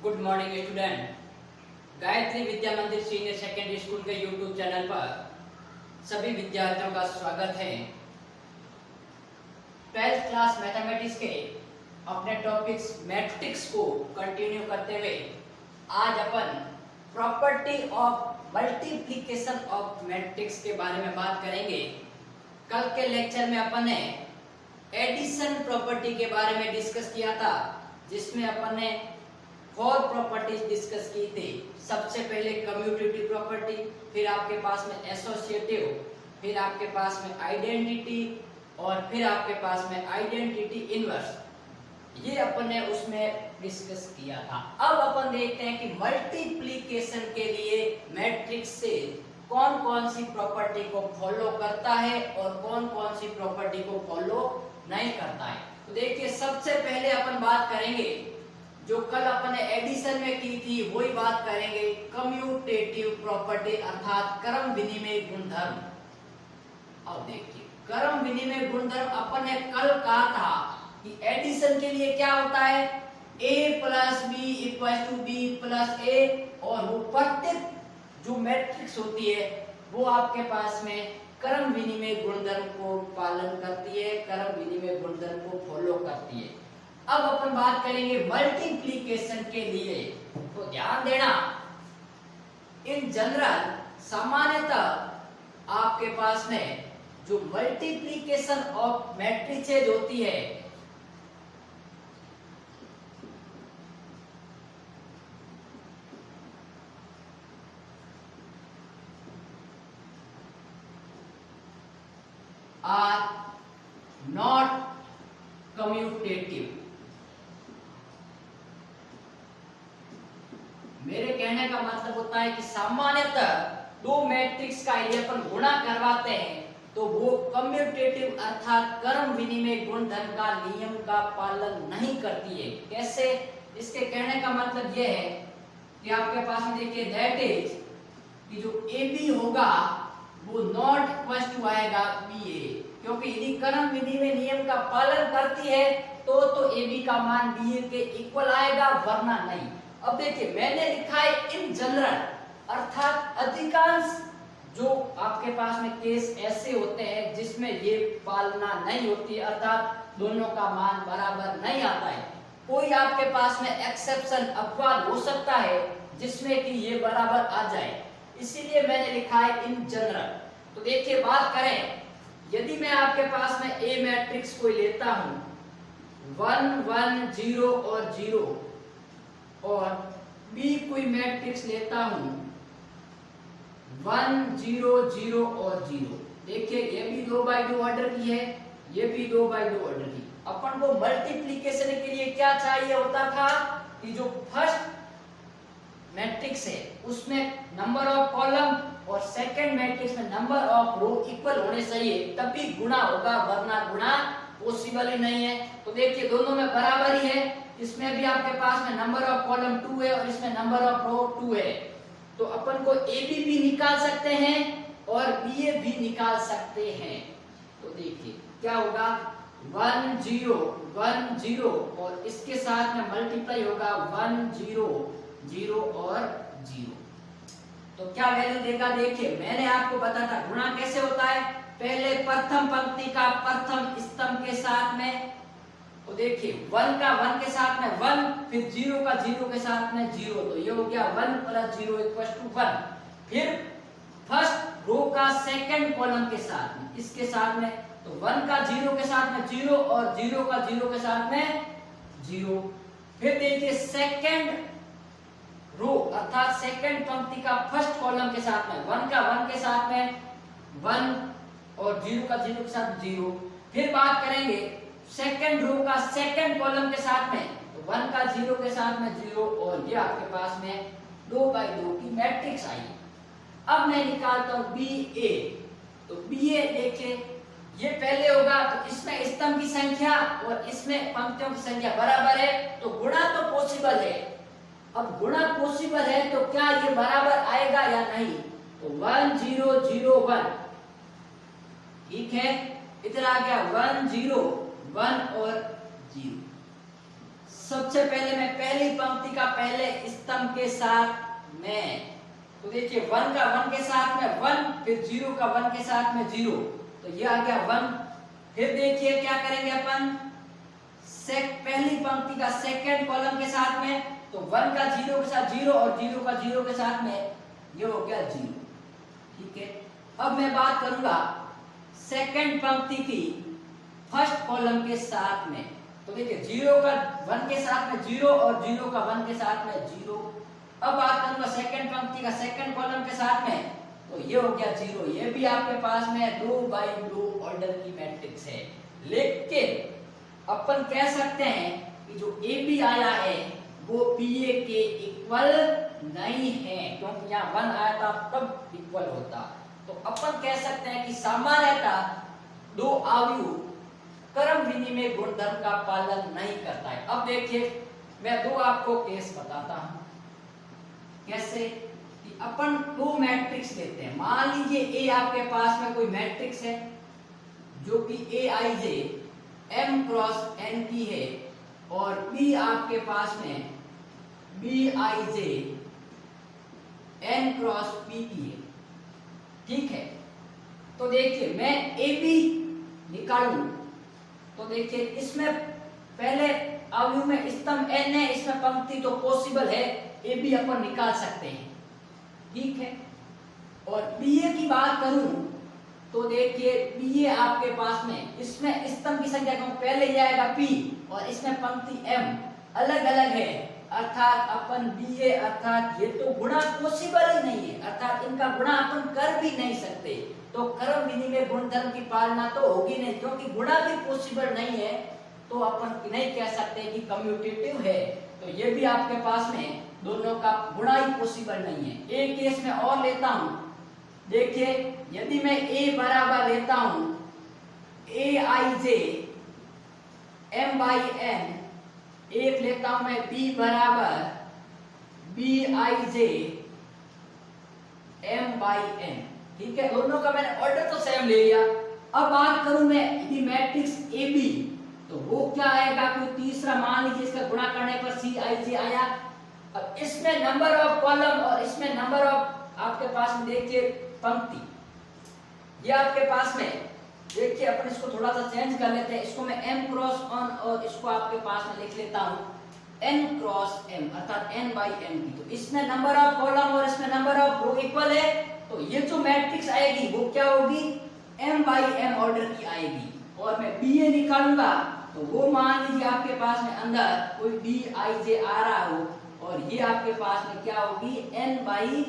Good morning student. Gayatri Vidya Mandir senior secondary school के YouTube channel पर सभी विद्यार्थियों का स्वागत है। 12th क्लास मैथमेटिक्स के अपने टॉपिक्स मैट्रिक्स को कंटिन्यू करते हुए आज अपन property of multiplication of matrix के बारे में बात करेंगे। कल के लेक्चर में अपन ने एडिशन प्रॉपर्टी के बारे में डिस्कस किया था, जिसमें अपन ने 4 प्रॉपर्टीज डिस्कस की थी। सबसे पहले कम्यूटेटिव प्रॉपर्टी, फिर आपके पास में एसोसिएटिव, फिर आपके पास में आइडेंटिटी और फिर आपके पास में आइडेंटिटी इनवर्स। ये अपन ने उसमें डिस्कस किया था। अब अपन देखते हैं कि मल्टीप्लिकेशन के लिए मैट्रिक्स से कौन कौन सी प्रॉपर्टी को फॉलो करता है और कौन कौन सी प्रॉपर्टी को फॉलो नहीं करता है। तो देखिए, सबसे पहले अपन बात करेंगे जो कल अपन ने एडिशन में की थी, वही बात करेंगे कम्यूटेटिव प्रॉपर्टी अर्थात क्रम विनिमय गुणधर्म। अब देखिए, क्रम विनिमय गुणधर्म अपन ने कल कहा था कि एडिशन के लिए क्या होता है, a plus b equal to b plus a, और वो प्रत्येक जो मैट्रिक्स होती है वो आपके पास में क्रम विनिमय गुणधर्म को पालन करती है, क्रम विनिमय गुणधर्म को फॉलो करती है। अब अपन बात करेंगे मल्टीप्लिकेशन के लिए, तो ध्यान देना, इन जनरल सामान्यतः आपके पास में जो मल्टीप्लिकेशन ऑफ मैट्रिसेज होती है आर नॉट कम्यूटेटिव। मेरे कहने का मतलब होता है कि सामान्यतः दो मैट्रिक्स का यदि अपन गुणा करवाते हैं तो वो कम्यूटेटिव अर्थात क्रम विनिमय गुणधर्म का नियम का पालन नहीं करती है। कैसे? इसके कहने का मतलब यह है कि आपके पास में देखिए दैट इज कि जो AB होगा वो नॉट इक्वल टू आएगा BA, क्योंकि यदि क्रम विनिमय नियम का पालन करती है तो AB का मान BA के इक्वल आएगा, वरना नहीं। अब देखिए, मैंने लिखा है इन जनरल, अर्थात अधिकांश जो आपके पास में केस ऐसे होते हैं जिसमें ये पालना नहीं होती है, अर्थात दोनों का मान बराबर नहीं आता है। कोई आपके पास में एक्सेप्शन अपवाद हो सकता है जिसमें कि ये बराबर आ जाए, इसीलिए मैंने लिखा है इन जनरल। तो देखिए, बात करें, यदि मैं आपके पास में ए मैट्रिक्स को लेता हूं 1 1 0 और 0, और बी कोई मैट्रिक्स लेता हूं 1 0 0 और 0, देखिए ये भी 2x2 ऑर्डर की है, ये भी 2x2 ऑर्डर की। अपन को मल्टीप्लिकेशन के लिए क्या चाहिए होता था कि जो फर्स्ट मैट्रिक्स है उसमें नंबर ऑफ कॉलम और सेकंड मैट्रिक्स में नंबर ऑफ रो इक्वल होने चाहिए, तभी गुणा होगा, वरना गुणा पॉसिबल ही नहीं है। तो देखिए, दोनों में बराबर ही है, इसमें भी आपके पास में नंबर ऑफ कॉलम 2 है और इसमें नंबर ऑफ रो 2 है। तो अपन को AB भी निकाल सकते हैं और BA भी निकाल सकते हैं। तो देखिए क्या होगा, 1 0 1 0 और इसके साथ में मल्टीप्लाई होगा 1 0 0 और 0। तो क्या वैल्यू देगा, देखिए मैंने आपको बताया था गुणा कैसे होता है। पहले प्रथम पंक्ति का प्रथम स्तंभ के साथ में, तो देखिए 1 का 1 के साथ में 1, फिर 0 का 0 के साथ में 0, तो ये हो गया 1 + 0 = 1। फिर फर्स्ट रो का सेकंड कॉलम के साथ में, इसके साथ में, तो 1 का 0 के साथ में 0 और 0 का 0 के साथ में 0। फिर देखिए सेकंड रो अर्थात सेकंड पंक्ति का फर्स्ट कॉलम के साथ में 1 का 1 के साथ में 1 और 0 का 0 के साथ 0। फिर बात करेंगे सेकंड रो का सेकंड कॉलम के साथ में, तो 1 का 0 के साथ में 0, और ये आपके पास में 2x2 की मैट्रिक्स आई। अब मैं निकालता हूं BA, तो BA देखिए ये पहले होगा, तो इसमें स्तंभ की संख्या और इसमें पंक्तियों की संख्या बराबर है, तो गुणा तो पॉसिबल है। अब गुणा पॉसिबल है तो क्या ये बराबर आएगा या नहीं, तो 1 0 0 1, ठीक है, इधर आ गया 1 0 1 और 0। सबसे पहले मैं पहली पंक्ति का पहले स्तंभ के साथ में, तो देखिए 1 का 1 के साथ में 1, फिर 0 का 1 के साथ में 0, तो ये आ गया 1। फिर देखिए क्या करेंगे अपन, पहली पंक्ति का सेकंड कॉलम के साथ में, तो 1 का 0 के साथ 0 और 0 का 0 के साथ में ये हो गया 0। ठीक है, अब मैं बात करूंगा सेकंड पंक्ति की फर्स्ट कॉलम के साथ में, तो देखिए 0 का 1 के साथ में 0 और 0 का 1 के साथ में 0। अब बात करूंगा सेकंड पंक्ति का सेकंड कॉलम के साथ में, तो ये हो गया 0। ये भी आपके पास में 2 बाई 2 ऑर्डर की मैट्रिक्स है। लेकिन अपन कह सकते हैं कि जो ए बी आया है वो बी ए के इक्वल नहीं है, क्योंकि यहाँ 1 आया था तब इक्वल होता। तो अपन कह सकते हैं कि सामान्यतः दो अवयव क्रम विनिमय गुणधर्म का पालन नहीं करता है। अब देखिए मैं दो आपको केस बताता हूं। कैसे कि अपन दो मैट्रिक्स लेते हैं। मान लीजिए ए आपके पास में कोई मैट्रिक्स है जो कि a i j m cross n की है, और बी आपके पास में b i j n cross p की है। ठीक है, तो देखिए मैं ए बी निकालूं, तो देखिए इसमें पहले अवयव में स्तंभ n है, इसमें पंक्ति तो पॉसिबल है, ए बी अपन निकाल सकते हैं। ठीक है, और बी ए की बात करूं तो देखिए बी ए आपके पास में इसमें स्तंभ की संख्या कम, पहले ये आएगा p और इसमें पंक्ति m अलग अलग है, अर्थात अपन बी ए अर्थात ये तो गुणा पॉसिबल ही नहीं है, अर्थात इनका गुणा अपन कर भी नहीं सकते। तो क्रम विनिमय गुणधर्म की पालना तो होगी नहीं, क्योंकि गुणा भी पॉसिबल नहीं है, तो अपन नहीं कह सकते कि कम्यूटेटिव है। तो ये भी आपके पास में दोनों का गुणा ही पॉसिबल नहीं है। एक केस में और लेता हूं, देखिए यदि मैं a बराबर लेता हूं ए i j m by n, एक लेता हूं मैं b बराबर b I j m by n। ठीक है, दोनों का मैंने ऑर्डर तो सेम ले लिया। अब बात करूं मैं यदि मैट्रिक्स ए बी, तो वो क्या आएगा, कोई तीसरा मान लीजिए इसका गुणा करने पर सी आई जे आया। अब इसमें नंबर ऑफ कॉलम और इसमें नंबर ऑफ आपके पास में देखिए पंक्ति, ये आपके पास में देखिए अपन इसको थोड़ा सा चेंज कर लेते हैं, इसको मैं m क्रॉस n और इसको आपके पास में लिख लेता हूं n क्रॉस m, अर्थात n बाई m की। तो इसमें नंबर ऑफ कॉलम और इसमें नंबर ऑफ रो इक्वल है, तो ये जो मैट्रिक्स आएगी वो क्या होगी, m बाई m ऑर्डर की आएगी। और मैं बी ए निकालूंगा, तो वो मान लीजिए आपके पास में अंदर कोई बी आई जे आ रहा हो, और ये आपके पास में क्या होगी n बाई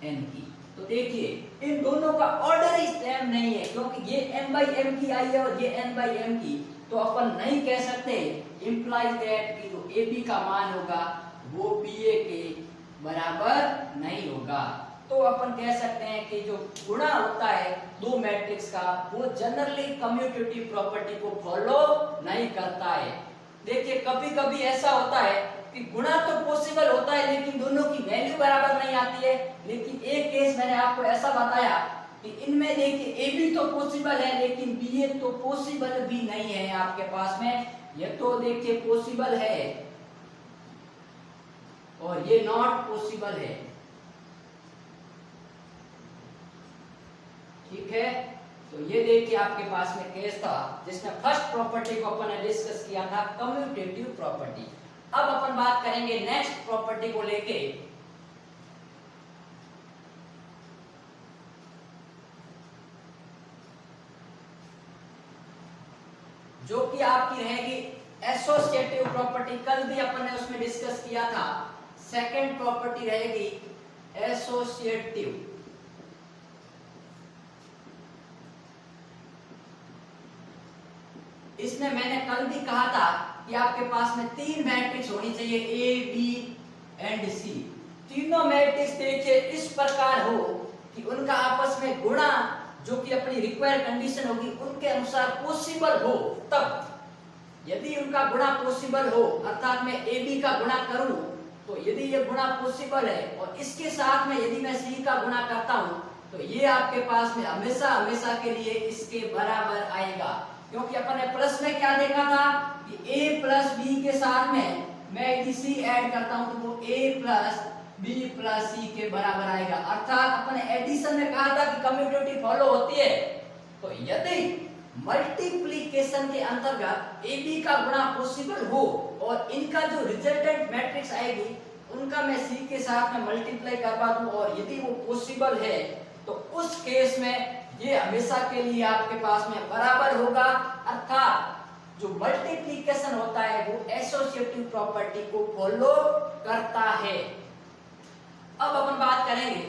n की। तो देखिए इन दोनों का ऑर्डर ही सेम नहीं है, क्योंकि ये m बाई m की आई है और ये n बाई m की, तो अपन नहीं कह सकते इंप्लाइज दैट कि जो ए बी का मान होगा वो बी ए के बराबर नहीं होगा। तो अपन कह सकते हैं कि जो गुणा होता है दो मैट्रिक्स का, वो जनरली कम्यूटेटिव प्रॉपर्टी को फॉलो नहीं करता है। देखिए कभी कभी ऐसा होता है कि गुणा तो पॉसिबल होता है लेकिन दोनों की वैल्यू बराबर नहीं आती है। लेकिन एक केस मैंने आपको ऐसा बताया कि इनमें देखिए ए बी तो पॉसिबल है लेकिन बी ए तो पॉसिबल भी नहीं है आपके पास में। ये तो देखिए पॉसिबल है और ये नॉट पॉसिबल है। ठीक है, तो ये देखिए आपके पास में केस था जिसमें फर्स्ट प्रॉपर्टी को अपन ने डिस्कस किया था, कम्यूटेटिव प्रॉपर्टी। अब अपन बात करेंगे नेक्स्ट प्रॉपर्टी को लेके, जो कि आपकी रहेगी एसोसिएटिव प्रॉपर्टी। कल भी अपन ने उसमें डिस्कस किया था। सेकंड प्रॉपर्टी रहेगी एसोसिएटिव। इसमें मैंने कल भी कहा था कि आपके पास में तीन मैट्रिक्स होनी चाहिए, ए बी एंड सी। तीनों मैट्रिक्स देखिए इस प्रकार हो कि उनका आपस में गुणा जो कि अपनी रिक्वायर्ड कंडीशन होगी उनके अनुसार पॉसिबल हो। तब यदि उनका गुणा पॉसिबल हो, अर्थात मैं ए बी का गुणा करूं, तो यदि ये गुणा पॉसिबल है और इसके साथ में यदि मैं सी का गुणा करता हूं, तो ये आपके पास में हमेशा हमेशा के लिए इसके बराबर आएगा। क्योंकि अपन ने प्लस में क्या देखा था कि a प्लस बी के साथ में मैं यदि सी ऐड करता हूं तो वो ए प्लस बी प्लस सी के बराबर आएगा। अर्थात अपने एडिशन में कहा था कि कम्यूटेटिव फॉलो होती है, तो यदि मल्टीप्लिकेशन के अंतर्गत ए बी का गुणा पॉसिबल हो और इनका जो रिजल्टेंट मैट्रिक्स आएगी उनका मैं सी के साथ में मल्टीप्लाई करवा दूं और यदि वो पॉसिबल है तो उस केस में ये हमेशा के लिए आपके पास में बराबर होगा। अर्थात जो मल्टीप्लिकेशन होता है वो एसोसिएटिव प्रॉपर्टी को फॉलो करता है। अब अपन बात करेंगे,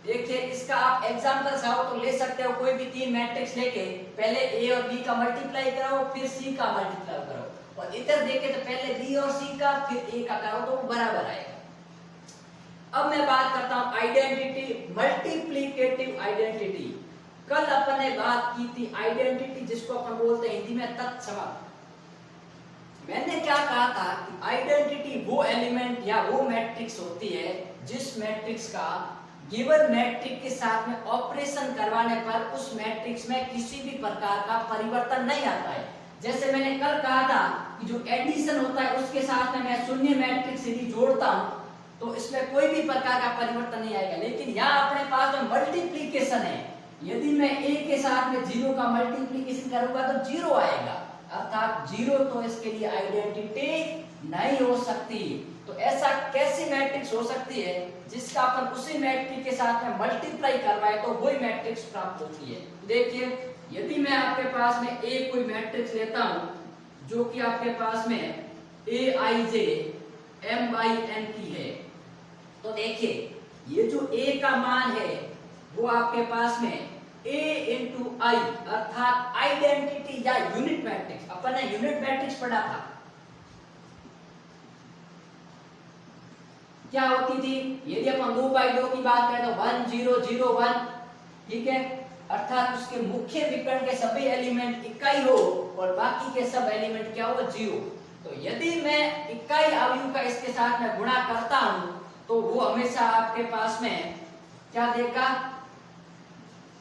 देखिए इसका आप एग्जांपल चाहो तो ले सकते हो, कोई भी तीन मैट्रिक्स लेके पहले ए और बी का मल्टीप्लाई करो फिर सी का मल्टीप्लाई करो और इधर देखे तो पहले बी और सी का फिर ए का करो तो वो बराबर आएगा। अब मैं बात करता हूं आइडेंटिटी, मल्टीप्लिकेटिव आइडेंटिटी। कल अपन ने बात की थी आइडेंटिटी जिसको अपन बोलते हैं हिंदी में तत्सम। मैंने क्या कहा था कि आइडेंटिटी वो एलिमेंट या वो मैट्रिक्स होती है जिस मैट्रिक्स का गिवन मैट्रिक्स के साथ में ऑपरेशन करवाने पर उस मैट्रिक्स में किसी भी प्रकार का परिवर्तन नहीं आता है। जैसे मैंने कल कहा था कि जो एडिशन होता है उसके साथ में मैं शून्य मैट्रिक्स यदि जोड़ता हूं तो इसमें कोई भी प्रकार का परिवर्तन नहीं आएगा। लेकिन यहाँ अपने पास में मल्टीप्लिकेशन है, यदि मैं a के साथ में 0 का मल्टीप्लिकेशन करूंगा तो 0 आएगा, अर्थात 0 तो इसके लिए आइडेंटिटी नहीं हो सकती। तो ऐसा कैसी मैट्रिक्स हो सकती है जिसका अपन उसी मैट्रिक्स के साथ में मल्टीप्लाई करवाए तो वही मैट्रिक्स प्राप्त होती है। देखिए यदि मैं आपके पास में एक कोई मैट्रिक्स लेता हूं जो कि आपके पास में aij m/n की है, तो देखिए ये जो a का मान है वो आपके पास में a into i अर्थात आइडेंटिटी या यूनिट मैट्रिक्स, अपन ने यूनिट मैट्रिक्स पढ़ा था, क्या होती थी यदि अपन 2/2 की बात करें तो 1 0 0 1, ठीक है, अर्थात उसके मुख्य विकर्ण के सभी एलिमेंट इकाई हो और बाकी के सब एलिमेंट क्या हो 0। तो यदि मैं इकाई अवयव का इसके साथ में गुणा करता हूं तो वो हमेशा आपके पास में क्या देगा,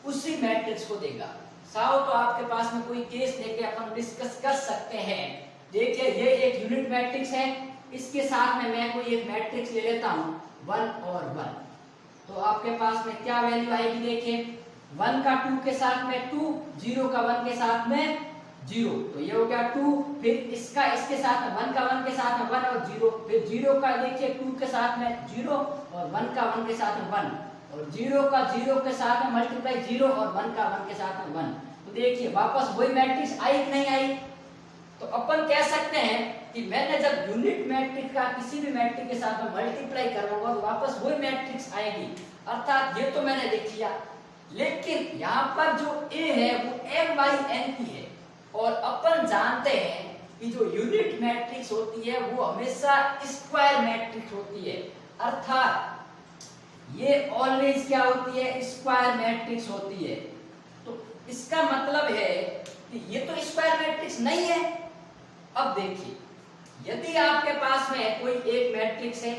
उसी मैट्रिक्स को देगा। साओ तो आपके पास में कोई केस लेके अपन डिस्कस कर सकते हैं। देखिए ये एक यूनिट मैट्रिक्स है, इसके साथ में मैं कोई एक मैट्रिक्स ले लेता हूं 1 और 1, तो आपके पास में क्या वैल्यू आएगी, देखिए 1 का 2 के साथ में 2, 0 का 1 के साथ में 0, तो ये हो गया 2, फिर इसका इसके साथ में 1 का 1 के साथ में 1 और 0, फिर 0 का देखिए 2 के साथ में 0 और 1 का 1 के साथ में 1 और 0 का 0 के साथ में मल्टीप्लाई 0 और 1 का 1 के साथ में 1, तो देखिए वापस वही मैट्रिक्स आई कि नहीं आई। तो अपन कह सकते हैं कि मैंने जब यूनिट मैट्रिक्स का किसी भी मैट्रिक्स के साथ में मल्टीप्लाई करूंगा तो वापस वही मैट्रिक्स आएगी, अर्थात ये तो मैंने लिख लिया। लेकिन यहाँ पर जो a है वो m/n की है और अपन जानते हैं कि जो यूनिट मैट्रिक्स होती है वो हमेशा स्क्वायर मैट्रिक्स होती है, अर्थात ये ऑलवेज क्या होती है, स्क्वायर मैट्रिक्स होती है। तो इसका मतलब है कि ये तो स्क्वायर मैट्रिक्स नहीं है। अब देखिए यदि आपके पास में कोई एक मैट्रिक्स है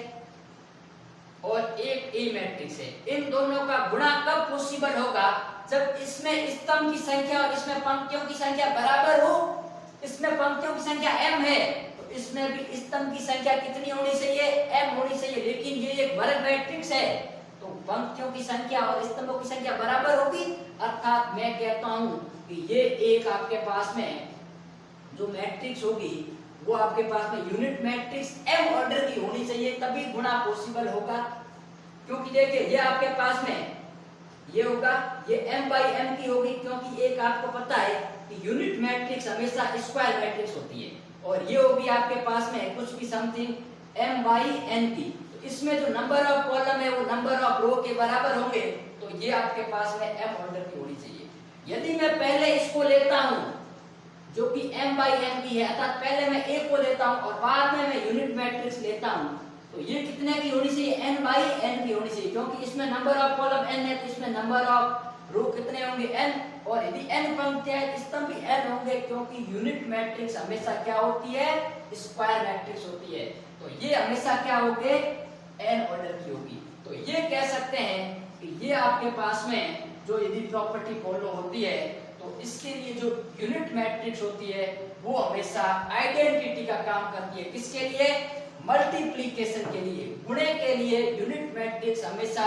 और एक ए मैट्रिक्स है, इन दोनों का गुणा कब पॉसिबल होगा, जब इसमें स्तंभ की संख्या और इसमें पंक्तियों की संख्या बराबर हो। इसमें पंक्तियों की संख्या m है तो इसमें भी स्तंभ की संख्या कितनी होनी चाहिए, m होनी चाहिए। लेकिन ये एक वर्ग मैट्रिक्स है तो पंक्तियों की संख्या और स्तंभों की संख्या बराबर होगी, अर्थात मैं कहता हूं कि ये एक आपके पास में जो मैट्रिक्स होगी वो आपके पास में यूनिट मैट्रिक्स m ऑर्डर की होनी चाहिए, तभी गुणा पॉसिबल होगा। क्योंकि देखिए ये आपके पास में ये होगा, ये m/m की होगी, क्योंकि एक आपको पता है कि यूनिट मैट्रिक्स हमेशा स्क्वायर मैट्रिक्स होती है, और ये होगी आपके पास में कुछ भी समथिंग m/n की। तो इसमें जो नंबर ऑफ कॉलम है वो नंबर ऑफ रो के बराबर होंगे, तो ये आपके पास में m ऑर्डर की होनी चाहिए। यदि मैं पहले इसको लेता हूं जो कि m/n की है, अर्थात पहले मैं a को लेता हूं और बाद में मैं यूनिट मैट्रिक्स लेता हूं, तो ये कितने की होनी चाहिए, n/n की होनी चाहिए, क्योंकि इसमें नंबर ऑफ कॉलम n है तो इसमें नंबर ऑफ रो कितने होंगे n, और यदि n पंक्तियां हैं स्तंभ भी n होंगे, क्योंकि यूनिट मैट्रिक्स हमेशा क्या होती है, स्क्वायर मैट्रिक्स होती है। तो ये हमेशा क्या होंगे, n ऑर्डर की होगी। तो ये कह सकते हैं कि ये आपके पास में जो यदि प्रॉपर्टी फॉलो होती है तो इसके लिए जो यूनिट मैट्रिक्स होती है वो हमेशा आइडेंटिटी का काम करती है। किसके लिए? मल्टीप्लिकेशन के लिए, गुणे के लिए यूनिट मैट्रिक्स हमेशा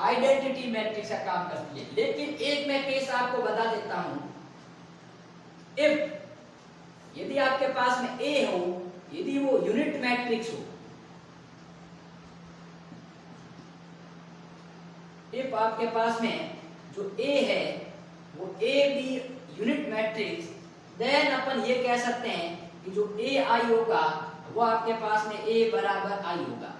आइडेंटिटी मैट्रिक्स का काम करती है। लेकिन एक मैं केस आपको बता देता हूं, इफ यदि आपके पास में ए हो, यदि वो यूनिट मैट्रिक्स हो, इफ आपके पास में जो ए है वो a b unit matrix, then अपन ये कह सकते हैं कि जो ए आई होगा वो आपके पास में ए बराबर आई होगा।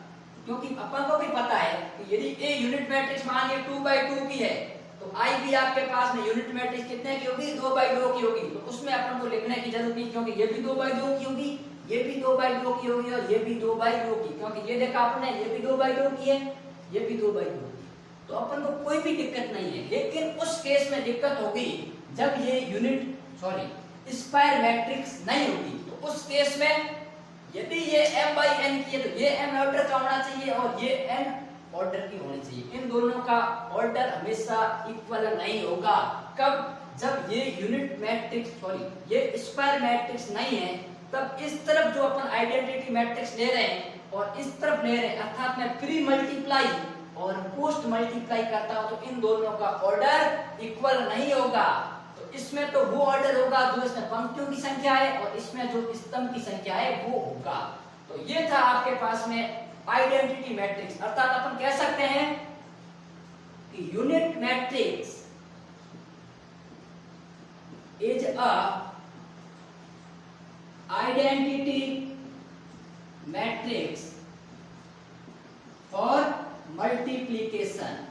क्योंकि अपन को भी पता है कि यदि ए यूनिट मैट्रिक्स मान लीजिए 2/2 की है, तो आई भी आपके पास में यूनिट मैट्रिक्स कितने की होगी? 2/2 की होगी। तो उसमें अपन को लिखने की जरूरत नहीं, क्योंकि ये भी 2/2 की होगी, ये भी 2/2 की होगी और ये भी 2/2 की, क्योंकि ये देखा आपने ये भी 2/2 की है, ये भी 2/2 की। तो अपन को कोई भी दिक्कत नहीं है। लेकिन उस केस में दिक्कत होगी जब ये स्क्वायर मैट्रिक्स नहीं होगी। तो उस केस में यदि ये m/n की है तो ये m ऑर्डर का होना चाहिए और ये n ऑर्डर की होनी चाहिए। इन दोनों का ऑर्डर हमेशा इक्वल नहीं होगा। कब? जब ये यूनिट मैट्रिक्स ये स्क्वायर मैट्रिक्स नहीं है, तब इस तरफ जो अपन आइडेंटिटी मैट्रिक्स ले रहे हैं और इस तरफ ले रहे हैं, अर्थात मैं प्री मल्टीप्लाई और पोस्ट मल्टीप्लाई करता हूं, तो इन दोनों का ऑर्डर इक्वल नहीं होगा। तो इसमें तो वो ऑर्डर होगा जो इसमें पंक्तियों की संख्या है और इसमें जो स्तंभ की संख्या है वो होगा। तो ये था आपके पास में आइडेंटिटी मैट्रिक्स। अर्थात अपन कह सकते हैं कि unit matrix is a identity matrix for multiplication.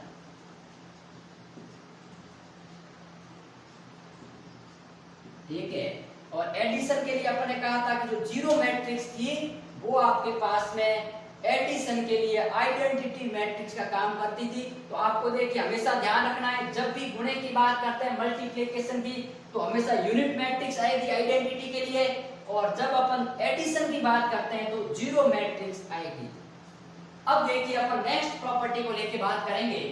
ठीक है। और एडिशन के लिए अपन ने कहा था कि जो जीरो मैट्रिक्स थी वो आपके पास में एडिशन के लिए आइडेंटिटी मैट्रिक्स का काम करती थी। तो आपको देखिए हमेशा ध्यान रखना है, जब भी गुणे की बात करते हैं मल्टीप्लिकेशन की, तो हमेशा यूनिट मैट्रिक्स आएगी आइडेंटिटी के लिए, और जब अपन एडिशन की बात करते हैं तो जीरो मैट्रिक्स आएगी। अब देखिए अपन नेक्स्ट प्रॉपर्टी को लेके बात करेंगे।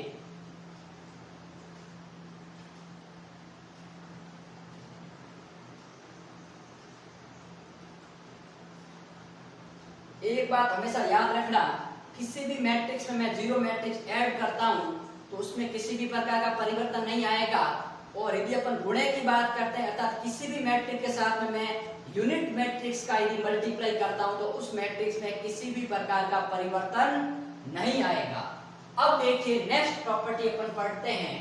एक बात हमेशा याद रखना, किसी भी मैट्रिक्स में मैं जीरो मैट्रिक्स ऐड करता हूं तो उसमें किसी भी प्रकार का परिवर्तन नहीं आएगा। और यदि अपन गुणे की बात करते हैं, अर्थात किसी भी मैट्रिक्स के साथ में मैं यूनिट मैट्रिक्स का यदि मल्टीप्लाई करता हूं तो उस मैट्रिक्स में किसी भी प्रकार का परिवर्तन नहीं आएगा। अब देखिए नेक्स्ट प्रॉपर्टी अपन पढ़ते हैं,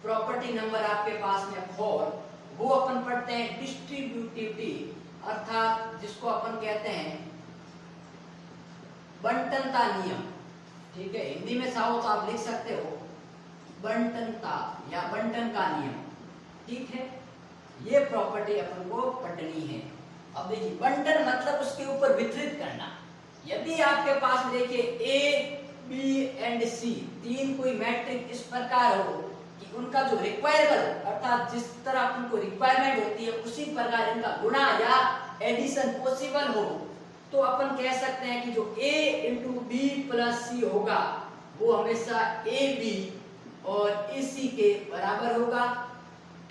प्रॉपर्टी नंबर आपके पास में 4। वो अपन पढ़ते हैं डिस्ट्रीब्यूटिविटी, अर्थात जिसको अपन कहते हैं बंटनता नियम। ठीक है, हिंदी में चाहो तो आप लिख सकते हो बंटनता या बंटन का नियम। ठीक है, ये प्रॉपर्टी अपन को पढ़नी है। अब देखिए बंटन मतलब उसके ऊपर वितरित करना। यदि आपके पास देखिए ए बी एंड सी तीन कोई मैट्रिक्स इस प्रकार हो कि उनका जो रिक्वायरेबल अर्थात जिस तरह अपन को रिक्वायरमेंट होती है उसी प्रकार इनका गुणा या एडिशन पॉसिबल हो, तो अपन कह सकते हैं कि जो a इंटू बी प्लस सी होगा वो हमेशा ए बी और ए सी के बराबर होगा।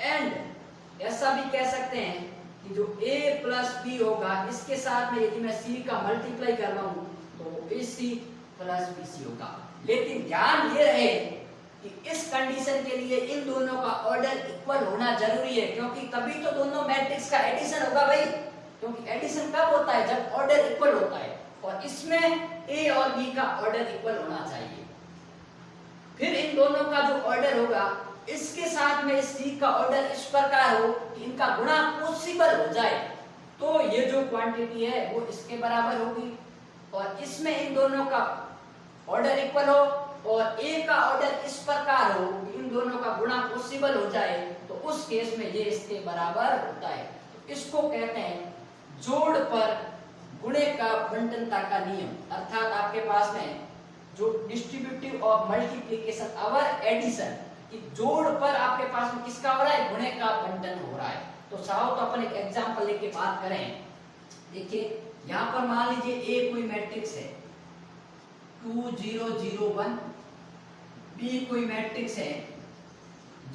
एंड ऐसा भी कह सकते हैं कि जो a प्लस बी होगा इसके साथ में यदि मैं c का मल्टीप्लाई करवाऊं तो ए सी प्लस बी सी होगा। लेकिन ध्यान ये रहे कि इस कंडीशन के लिए इन दोनों का ऑर्डर इक्वल होना जरूरी है, क्योंकि तभी तो दोनों मैट्रिक्स का एडिशन होगा भाई। क्योंकि एडिशन कब होता है? जब ऑर्डर इक्वल होता है, और इसमें ए और बी का ऑर्डर इक्वल होना चाहिए। फिर इन दोनों का जो ऑर्डर होगा इसके साथ में सी का ऑर्डर इस प्रकार हो कि इनका गुणा पॉसिबल हो जाए, तो ये जो क्वांटिटी है वो इसके बराबर होगी। और इसमें इन दोनों का ऑर्डर इक्वल हो और ए का ऑर्डर इस प्रकार हो कि इन दोनों का गुणा पॉसिबल हो जाए, तो उस केस में ये इसके बराबर होता है। तो इसको कहते हैं जोड़ पर गुणे का बंटनता का नियम। अर्थात आपके पास में जो डिस्ट्रीब्यूटिव और मल्टीप्लिकेशन और एडिशन कि जोड़ पर आपके पास में किसका हो रहा है? गुणे का बंटन हो रहा है। तो चाहो तो अपन एक एग्जांपल लेके बात करें। देखिए यहाँ पर मान लीजिए ए कोई मैट्रिक्स है 2 0 0 1, बी कोई मैट्रिक्स है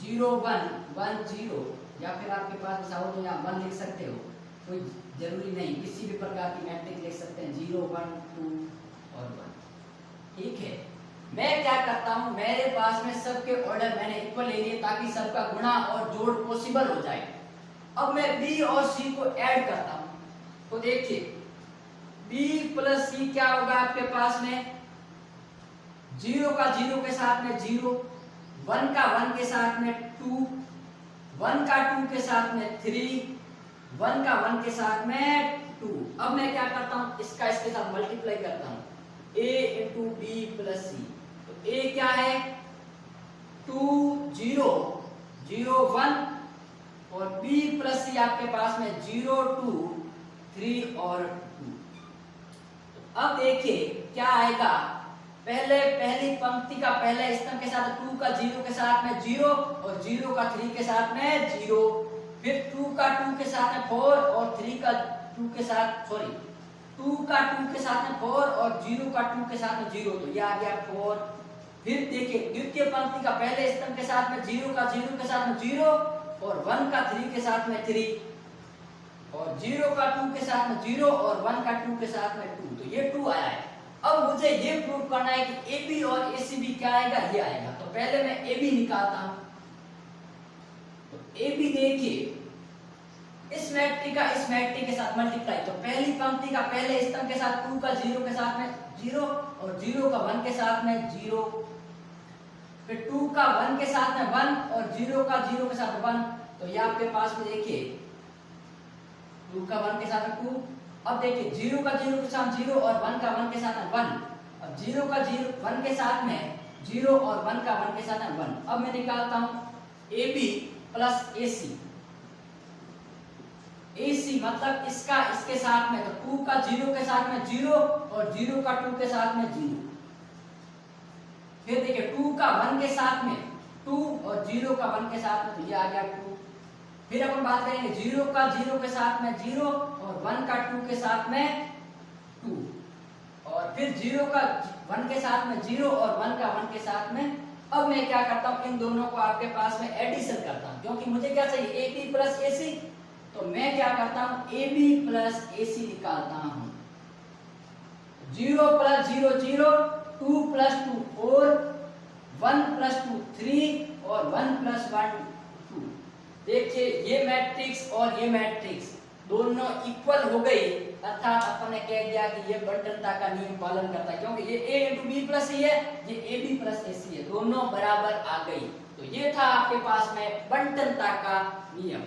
0 1 1 0 या फिर आपके पास ऐसा हो तो यहाँ 1 लिख सकते हो, कोई जरूरी नहीं, किसी भी प्रकार की मैट्रिक्स लिख सकते हैं, 0 1 2 और 1। ठीक है, मैं क्या करता हूँ, मेरे पास में सबके ऑर्डर मैंने इक्वल ले लिए ताकि सबका गुणा और जोड़ पॉसिबल हो जाए। अब मैं बी और सी को ऐड करता हूँ, तो देखिए बी प्लस सी क्या होगा आपके पास में, 0 का 0 के साथ में 0, 1 का 1 के साथ में 2, 1 का 2 के साथ में 3, 1 का 1 के साथ में 2। अब मैं क्या करता हूं, इसका इसके साथ मल्टीप्लाई करता हूं, a इंटू बी प्लस सी। तो a क्या है 2 0 0 1 और b प्लस सी आपके पास में 0 2 3 और 2। तो अब देखिए क्या आएगा, पहली पंक्ति का पहले स्तंभ के साथ 2 का 0 के साथ में 0 और 0 का 3 के साथ में 0, फिर 2 का 2 के साथ में 4 और 3 का 2 के साथ 2 का 2 के साथ में 4 और 0 का 2 के साथ में 0, तो ये आ गया 4। फिर देखिए द्वितीय पंक्ति का पहले स्तंभ के साथ में 0 का 0 के साथ में 0 और 1 का 3 के साथ में 3 और 0 का 2 के साथ में 0 और 1 का 2 के साथ में 2, तो ये 2 आया है। अब मुझे ये प्रूव करना है कि AB और ACB क्या आएगा, ये आएगा। तो पहले मैं AB निकालता हूं, तो AB देखिए इस मैट्रिक्स का इस मैट्रिक्स के साथ मल्टीप्लाई, तो पहली पंक्ति का पहले स्तंभ के साथ 2 का 0 के साथ में 0 और 0 का 1 के साथ में 0, फिर 2 का 1 के साथ में 1 और 0 का 0 के साथ 1, तो ये आपके पास में देखिए 2 का 1 के साथ में 2। अब देखिए 0 का 0 के साथ 0 और 1 का 1 के साथ में 1, अब 0 का 0 1 के साथ में 0 और 1 का 1 के साथ में 1। अब मैं निकालता हूं AB प्लस AC, AC मतलब इसका इसके साथ में, तो 2 का 0 के साथ में 0 और 0 का 2 के साथ में 0, फिर देखिए 2 का 1 के साथ में 2 और 0 का 1 के साथ में, तो ये आ गया 2। फिर अपन बात करेंगे 0 का 0 के साथ में 0 और 1 का 2 के साथ में 2 और फिर 0 का 1 के साथ में 0 और 1 का 1 के साथ में। अब मैं क्या करता हूं, इन दोनों को आपके पास में एडिशन करता हूं, क्योंकि मुझे क्या चाहिए AB प्लस AC, तो मैं क्या करता हूं AB प्लस AC निकालता हूं। 0 प्लस 0 0, 2 प्लस 2 4, 1 प्लस 2 3 और 1 प्लस 1 2। देखिए ये मैट्रिक्स और ये मैट्रिक्स दोनों इक्वल हो गई, अर्थात अपन ने कह दिया कि ये बंटनता का नियम पालन करता है, क्योंकि ये A इंटू बी प्लस सी है, ये AB प्लस AC है, दोनों बराबर आ गई। तो ये था आपके पास में बंटनता का नियम।